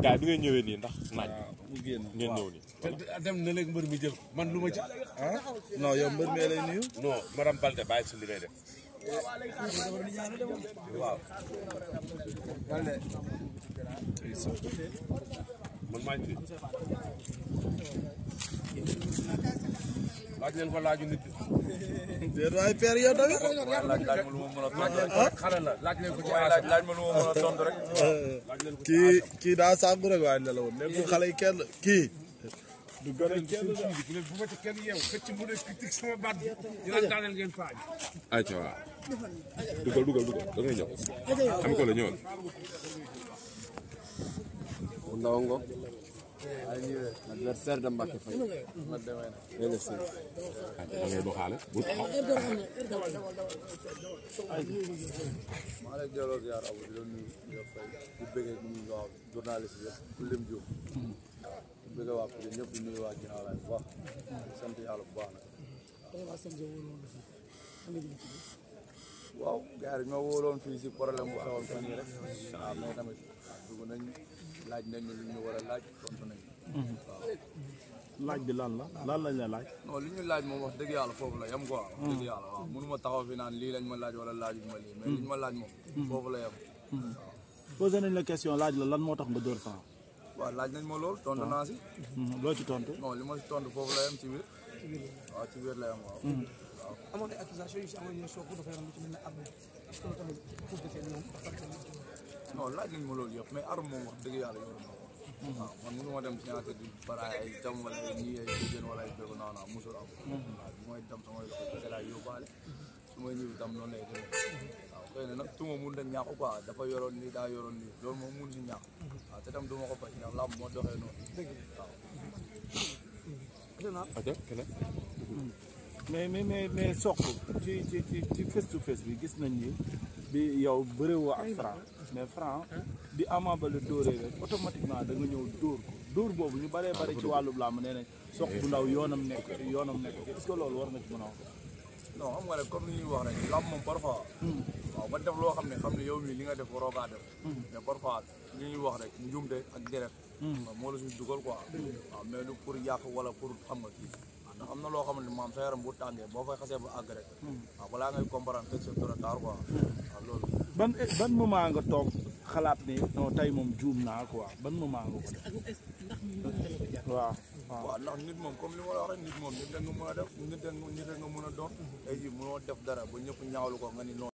gaay bi nga ñëwee nii ndax naaj ngeen ñëw nii dem na léegi mbër mi jël man lu ma ci non yow mbër mi lay nuyu non madame Balde bàyyi si li ngay def waaw Balde man maa ngi laaj leen ko laaju nit déet waay père yow tamit laaj ma lu ma mën a tontu xale la laaj leen ko ci laaj ma lu ma mën a tontu rek kii daa sàngu rek waaye nelaw nekkul xale yi kenn kii du gën a kenn bu ma ci kenn yeew fecc mu ne critique sama baat dina daaneel ngeen faaj ayca waaw dugal da ngay ñëw am ko la ñëwal ndaw ngo adversaire de Mbacké Faye da ngay doxaale bu taxaw maa lay delloo ziar Abou di la nuyu di la fay di bëggee ñu waaw journaliste yëpp ku lim jóg di bëggee waa Pikine ñëpp di nuyu waa ginnaaw laay bu baax sant yàlla bu baax nag waaw gars yi ñoo wóoloon fii si problème bu xewoon fan yii rek waaw mais tamit dugg nañ laaj nañ lu ñu war a laaj tontu nañ waaw laaj bi lan lañ la laaj non li ñu laaj moom wax dëgg yàlla foofu la yem quoi wax dëgg yàlla waaw mënu ma taxaw fi naan lii lañ ma laaj wala laajul ma lii mais li ñu ma laaj moom foofu la yem waaw posé nañ la question laaj la lan moo tax nga dóor Franc waaw laaj nañ ma lool tontu naa si loo ci tontu non li ma si tontu foofu la yem ci biir waaw ci biir la yem waaw waaw amoon ay accusation yu si amoon ñoo soog dafa yaram lu ci mel ne arme est-ce que tamit pour defee ñoom non laaj nañ ma loolu yëpp mais arme moom wax dëgg yàlla yoru na ko waaw man mënu ma dem signature di baraay ay jam wala ay ñii ay jigéen wala ay bëgg non musul am waaw bi may dem samay loxo kese laay yóbbaale su may ñëw itam noonu lay demee waaw xëy na nag tuma mun dañ ñàkk quoi dafa yoroon lii daa yoroon lii loolu moom mun si ñàkk waaw te tam du ma ko bañ ndax làmb moo doxee noonu mais soq ci face to face bi gis nañ ni bi yow bëriwoo ak Franc mais Franc di Ama Baldé dóoree rek automatiquement da nga ñëw dóor boobu ñu bëree bëri ci wàllu làmb nee nañ soq bu ndaw yoonam nekk est-ce que loolu war nga ci mën a wax non xam nga rek comme ni ñuy wax rek làmb moom parfois waaw ba def loo xam ne yow mii li nga def waroo kaa def mais parfois li ñuy wax rek njuumte ak deret moo la suñu dugal quoi waaw mais du pour yàq wala pour xam nga kii ndax am na loo xam ne maam sa yaram bu tàngee boo fay xasee ba àgg rek waaw balaa ngay comprendre que c'est trop tard quoi waaw loolu ban moment nga toog xalaat ni non tey moom juum naa quoi ban moment nga ko def waaw ndax nit moom comme li ma la wax rek nit moom nit da nga mën a def nit da nga mën a doon tey jii mënoo def dara ba ñëpp ñaawlu ko nga ni noonu